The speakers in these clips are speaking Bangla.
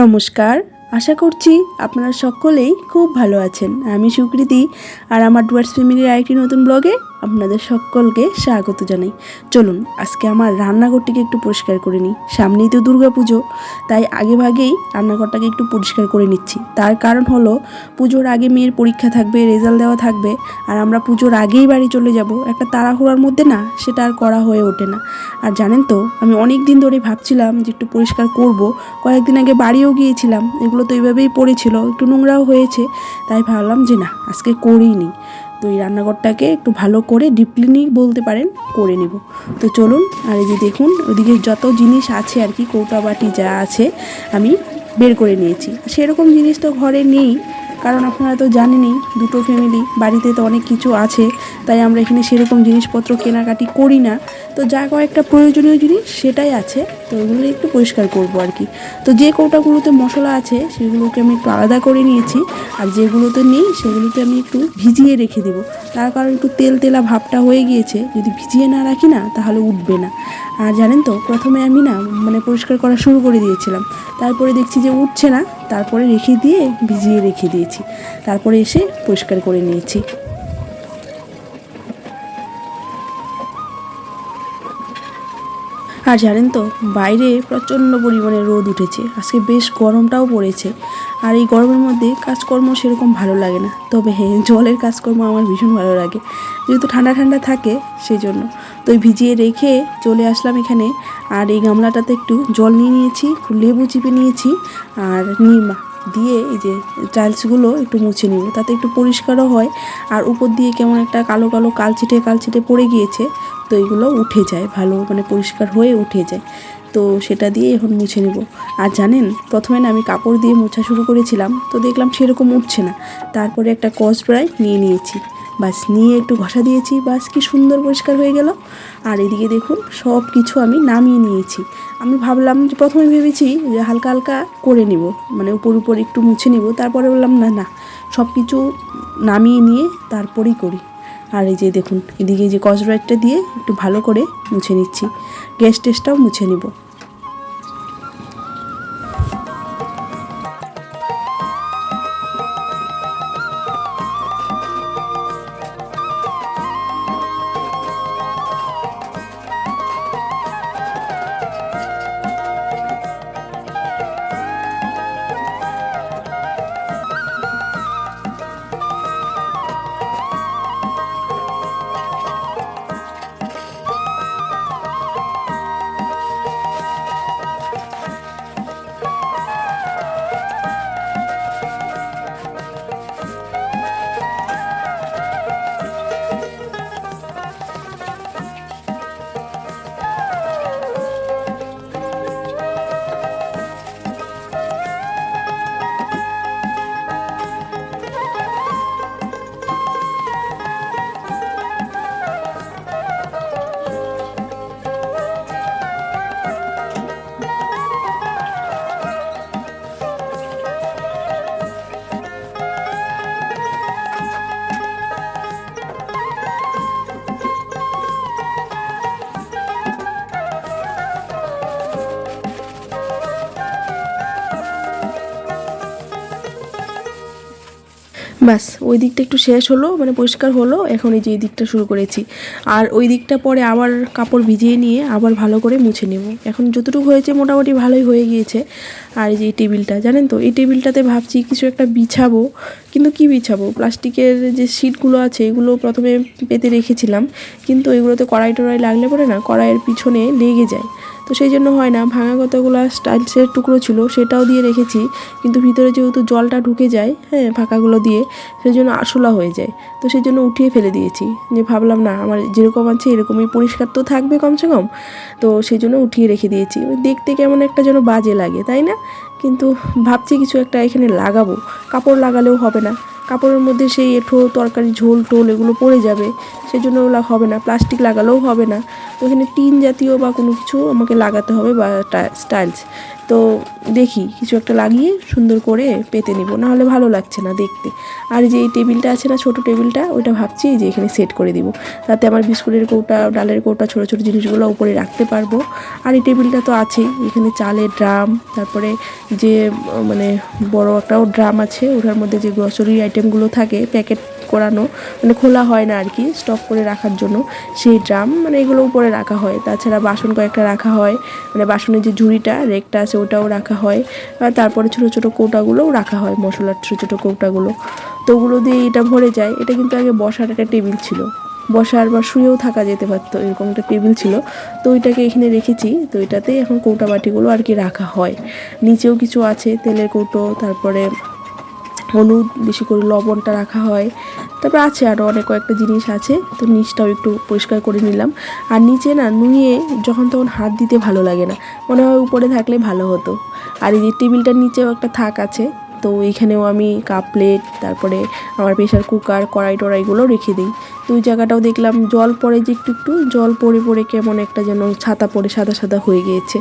নমস্কার, আশা করছি আপনারা সকলেই খুব ভালো আছেন। আমি সুকৃতি আর আমার ডুয়ার্স ফ্যামিলির আরেকটি নতুন ব্লগে আপনাদের সকলকে স্বাগত জানাই। চলুন আজকে আমার রান্নাঘরটিকে একটু পরিষ্কার করে নিই। সামনেই তো দুর্গাপুজো, তাই আগেভাগেই রান্নাঘরটাকে একটু পরিষ্কার করে নিচ্ছি। তার কারণ হলো পুজোর আগে মেয়ের পরীক্ষা থাকবে, রেজাল্ট দেওয়া থাকবে, আর আমরা পুজোর আগেই বাড়ি চলে যাব। একটা তাড়াহুড়ার মধ্যে না সেটা আর করা হয়ে ওঠে না। আর জানেন তো, আমি অনেক দিন ধরে ভাবছিলাম যে একটু পরিষ্কার করব। কয়েকদিন আগে বাড়িও গিয়েছিলাম, এগুলো তো এইভাবেই পড়েছিল, একটু নোংরাও হয়েছে, তাই ভাবলাম যে না আজকে করেই নিই। তো এই রান্নাঘরটাকে একটু ভালো করে ডিপ ক্লিনিং বলতে পারেন করে নিব। তো চলুন, আর এই যে দেখুন ওইদিকে যত জিনিস আছে আর কি, কৌটা বাটি যা আছে আমি বের করে নিয়েছি। সেরকম জিনিস তো ঘরে নেই, কারণ আপনারা তো জানেনই দুটো ফ্যামিলি, বাড়িতে তো অনেক কিছু আছে, তাই আমরা এখানে সেরকম জিনিসপত্র কেনাকাটি করি না। তো যা কয়েকটা প্রয়োজনীয় জিনিস সেটাই আছে, তো ওগুলো একটু পরিষ্কার করব আর কি। তো যে কৌটাগুলোতে মশলা আছে সেগুলোকে আমি একটু আলাদা করে নিয়েছি, আর যেগুলোতে নেই সেগুলোতে আমি একটু ভিজিয়ে রেখে দেবো। তার কারণ একটু তেল তেলা ভাবটা হয়ে গিয়েছে, যদি ভিজিয়ে না রাখি না তাহলে উঠবে না। আর জানেন তো, প্রথমে আমি না পরিষ্কার করা শুরু করে দিয়েছিলাম, তারপরে দেখছি যে উঠছে না, তারপরে রেখে দিয়ে ভিজিয়ে রেখে দিয়েছি, তারপরে এসে পরিষ্কার করে নিয়েছি। আর জানেন তো, বাইরে প্রচণ্ড পরিমাণে রোদ উঠেছে, আজকে বেশ গরমটাও পড়েছে। আর এই গরমের মধ্যে কাজকর্ম সেরকম ভালো লাগে না, তবে হ্যাঁ জলের কাজকর্ম আমার ভীষণ ভালো লাগে, যেহেতু ঠান্ডা ঠান্ডা থাকে সেই জন্য। তো ভিজিয়ে রেখে চলে আসলাম এখানে। আর এই গামলাটাতে একটু জল নিয়ে নিয়েছি, একটু লেবু চিপে নিয়েছি, আর নিমা দিয়ে এই যে টাইলসগুলো একটু মুছে নিব, তাতে একটু পরিষ্কারও হয়। আর উপর দিয়ে কেমন একটা কালো কালো কালচিটে পড়ে গিয়েছে, তো এগুলো উঠে যায় ভালো, পরিষ্কার হয়ে উঠে যায়। তো সেটা দিয়ে এখন মুছে নেব। আর জানেন, প্রথমে না আমি কাপড় দিয়ে মোছা শুরু করেছিলাম, তো দেখলাম সেরকম উঠছে না, তারপরে একটা স্কচ ব্রাইট নিয়ে নিয়েছি, বাস নিয়ে একটু ঘষা দিয়েছি, বাস কি সুন্দর পরিষ্কার হয়ে গেল। আর এদিকে দেখুন সব কিছু আমি নামিয়ে নিয়েছি। আমি ভাবলাম যে প্রথমে ভেবেছি যে হালকা হালকা করে নিব, উপর একটু মুছে নিব, তারপরে বললাম না না, সব কিছু নামিয়ে নিয়ে তারপরেই করি। আর এই যে দেখুন এদিকে যে স্কচ ব্রাইটটা দিয়ে একটু ভালো করে মুছে নিচ্ছি, গ্যাস টেস্টটাও মুছে নিব। ব্যাস ওই দিকটা একটু শেষ হলো, পরিষ্কার হলো। এখন এই যে এই দিকটা শুরু করেছি, আর ওই দিকটা পরে আবার কাপড় ভিজিয়ে নিয়ে আবার ভালো করে মুছে নেব। এখন যতটুকু হয়েছে মোটামুটি ভালোই হয়ে গিয়েছে। আর এই যে এই টেবিলটা, জানেন তো এই টেবিলটাতে ভাবছি কিছু একটা বিছাবো, কিন্তু কি বিছাবো, প্লাস্টিকের যে শিটগুলো আছে এগুলো প্রথমে পেতে রেখেছিলাম, কিন্তু এগুলোতে কড়াই টড়াই লাগলে পরে না কড়াইয়ের পিছনে লেগে যায়, তো সেই জন্য হয় না। ভাঙা কতগুলো টাইলসের টুকরো ছিল সেটাও দিয়ে রেখেছি, কিন্তু ভিতরে যেহেতু জলটা ঢুকে যায়, হ্যাঁ ফাঁকাগুলো দিয়ে, সেই জন্য আরশোলা হয়ে যায়, তো সেই জন্য উঠিয়ে ফেলে দিয়েছি। যে ভাবলাম না আমার যেরকম আছে এরকমই পরিষ্কার তো থাকবে কমসে কম, তো সেই জন্য উঠিয়ে রেখে দিয়েছি। দেখতে কেমন একটা যেন বাজে লাগে, তাই না? কিন্তু ভাবছি কিছু একটা এখানে লাগাবো, কাপড় লাগালেও হবে না, কাপড়ের মধ্যে সেই এঁঠো তরকারি ঝোল টোল এগুলো পড়ে যাবে, সেই জন্য ওগুলো হবে না। প্লাস্টিক লাগালেও হবে না, তো এখানে টিন জাতীয় বা কোনো কিছু আমাকে লাগাতে হবে, বা টাইলস, তো দেখি কিছু একটা লাগিয়ে সুন্দর করে পেতে নিব, নাহলে ভালো লাগছে না দেখতে। আর যে এই টেবিলটা আছে না, ছোটো টেবিলটা, ওইটা ভাবছি যে এখানে সেট করে দিব, তাতে আমার বিস্কুটের কৌটা, ডালের কৌটা, ছোটো ছোটো জিনিসগুলো উপরে রাখতে পারবো। আর এই টেবিলটা তো আছেই, এখানে চালের ড্রাম, তারপরে যে মানে বড় একটাও ড্রাম আছে, ওটার মধ্যে যে গ্রসারি আইটেমগুলো থাকে প্যাকেট করানো, মানে খোলা হয় না আর কি, স্টক করে রাখার জন্য সেই ড্রাম, মানে এগুলো উপরে রাখা হয়। তাছাড়া বাসন কয়েকটা রাখা হয়, মানে বাসনের যে ঝুড়িটা রেকটা আছে ওটাও রাখা হয়। আর তারপরে ছোটো ছোটো কৌটাগুলোও রাখা হয়, মশলার ছোটো ছোটো কৌটাগুলো, তো ওগুলো দিয়ে এটা ভরে যায়। এটা কিন্তু আগে বসার একটা টেবিল ছিল, বসার বা শুয়েও থাকা যেতে পারতো, এরকম একটা টেবিল ছিল। তো ওইটাকে এখানে রেখেছি, তো এটাতেই এখন কৌটা বাটিগুলো আর কি রাখা হয়। নিচেও কিছু আছে, তেলের কৌটো, তারপরে হলুদ, বেশি করে লবণটা রাখা হয়। তারপর আছে আরও অনেক কয়েকটা জিনিস আছে, তো নিচটাও একটু পরিষ্কার করে নিলাম। আর নিচে না নুয়ে যখন তখন হাত দিতে ভালো লাগে না, মনে হয় উপরে থাকলে ভালো হতো। আর এই যে টেবিলটার নিচেও একটা থাক আছে, তো এইখানেও আমি কাপ প্লেট, তারপরে আমার প্রেশার কুকার, কড়াই টড়াইগুলো রেখে দিই। তো ওই জায়গাটাও দেখলাম জল পড়ে, যে একটু একটু জল পড়ে পড়ে কেমন একটা যেন ছাতা পড়ে সাদা সাদা হয়ে গিয়েছে।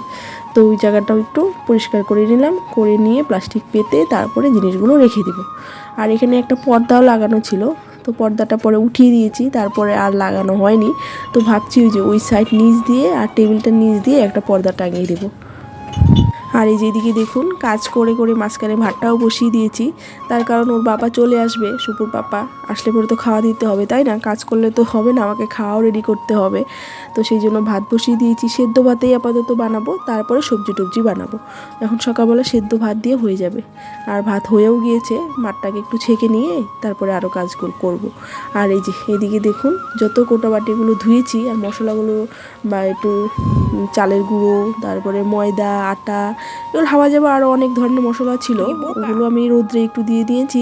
তো ওই জায়গাটাও একটু পরিষ্কার করে নিলাম, করে নিয়ে প্লাস্টিক পেতে তারপরে জিনিসগুলো রেখে দিব। আর এখানে একটা পর্দাও লাগানো ছিল, তো পর্দাটা পরে উঠিয়ে দিয়েছি, তারপরে আর লাগানো হয়নি। তো ভাবছি ওই যে ওই সাইড নিচ দিয়ে আর টেবিলটার নিচ দিয়ে একটা পর্দা টাঙিয়ে দেবো। আর এই যেদিকে দেখুন কাজ করে করে মাঝখানে ভাতটাও বসিয়ে দিয়েছি, তার কারণ ওর বাবা চলে আসবে, সুপুর পাপা আসলে পরে তো খাওয়া দিতে হবে, তাই না? কাজ করলে তো হবে না, আমাকে খাওয়াও রেডি করতে হবে। তো সেই জন্য ভাত বসিয়ে দিয়েছি, সেদ্ধ ভাতেই আপাতত বানাবো, তারপরে সবজি টবজি বানাবো। এখন সকালবেলা সেদ্ধ ভাত দিয়ে হয়ে যাবে। আর ভাত হয়েও গিয়েছে, মাঠটাকে একটু ছেঁকে নিয়ে তারপরে আরও কাজগুলো করব। আর এই যে এদিকে দেখুন যত কোটা বাটিগুলো ধুয়েছি, আর মশলাগুলো বা একটু চালের গুঁড়ো, তারপরে ময়দা, আটা, এগুলো হাওয়া যাওয়া আরও অনেক ধরনের মশলা ছিল, ওগুলো আমি রোদ্রে একটু দিয়ে দিয়েছি।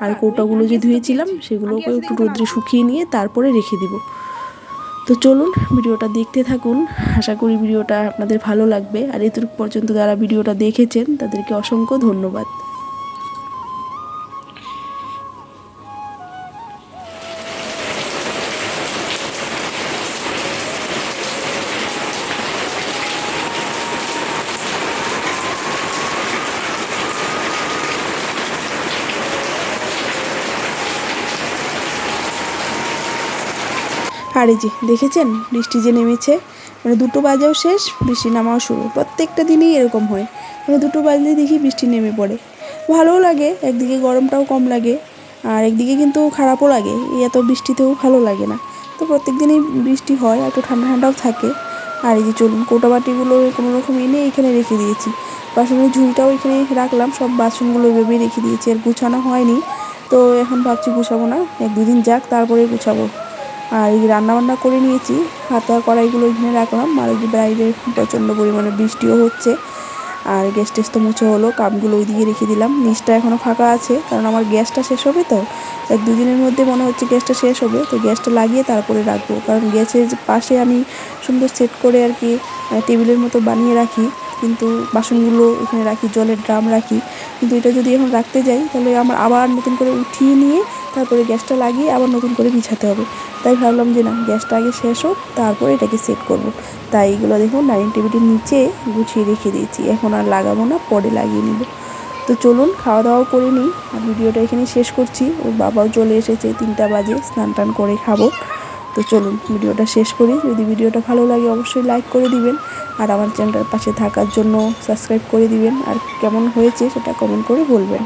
আর কৌটাগুলো যে ধুয়েছিলাম সেগুলোকে একটু রোদ্রে শুকিয়ে নিয়ে তারপরে রেখে দিব। তো চলুন ভিডিওটা দেখতে থাকুন, আশা করি ভিডিওটা আপনাদের ভালো লাগবে। আর এতটুকু পর্যন্ত যারা ভিডিওটা দেখেছেন তাদেরকে অসংখ্য ধন্যবাদ। আর এই যে দেখেছেন বৃষ্টি যে নেমেছে, মানে 2টো বাজেও শেষ, বৃষ্টি নামাও শুরু। প্রত্যেকটা দিনই এরকম হয়, মানে 2টো বাজলে দেখি বৃষ্টি নেমে পড়ে। ভালোও লাগে, একদিকে গরমটাও কম লাগে, আর একদিকে কিন্তু খারাপও লাগে, এই এত বৃষ্টিতেও ভালো লাগে না। তো প্রত্যেক দিনই বৃষ্টি হয়, একটু ঠান্ডা ঠান্ডাও থাকে। আর এই যে চলুন কৌটা বাটিগুলো কোনো রকম এনে এখানে রেখে দিয়েছি, বাসনের ঝুড়িটাও এখানে রাখলাম, সব বাসনগুলো এভাবেই রেখে দিয়েছি, আর গুছানো হয়নি। তো এখন ভাবছি গুছাবো না, 1-2 দিন যাক তারপরে গুছাবো। আর এই রান্নাবান্না করে নিয়েছি, হাতা কড়াইগুলো এখানে রাখলাম। আর এই যে বাইরে প্রচণ্ড পরিমাণে বৃষ্টিও হচ্ছে, আর গ্যাস টেস তো মুছে হলো, কাপগুলো ওইদিকে রেখে দিলাম। নিচটা এখনও ফাঁকা আছে, কারণ আমার গ্যাসটা শেষ হবে, তো 1-2 দিনের মধ্যে মনে হচ্ছে গ্যাসটা শেষ হবে, তো গ্যাসটা লাগিয়ে তারপরে রাখবো। কারণ গ্যাসের পাশে আমি সুন্দর সেট করে আর কি টেবিলের মতো বানিয়ে রাখি, কিন্তু বাসনগুলো এখানে রাখি, জলের ড্রাম রাখি। কিন্তু এটা যদি এখন রাখতে যাই তাহলে আমার আবার নতুন করে উঠিয়ে নিয়ে তারপরে গ্যাসটা লাগিয়ে আবার নতুন করে বিছাতে হবে। তাই ভাবলাম যে না, গ্যাসটা আগে শেষ হোক, তারপরে এটাকে সেট করব। তাই এগুলো দেখুন ডাইনিং টেবিলের নিচে গুছিয়ে রেখে দিয়েছি, এখন আর লাগাবো না, পরে লাগিয়ে নিব। তো চলুন খাওয়া দাওয়াও করে নিই, আর ভিডিওটা এখানে শেষ করছি। ওর বাবাও চলে এসেছে, 3টা বাজে, স্নান টান করে খাবো। তো চলুন ভিডিওটা শেষ করি। যদি ভিডিওটা ভালো লাগে অবশ্যই লাইক করে দিবেন, আর আমার চ্যানেলটার পাশে থাকার জন্য সাবস্ক্রাইব করে দিবেন, আর কেমন হয়েছে সেটা কমেন্ট করে বলবেন।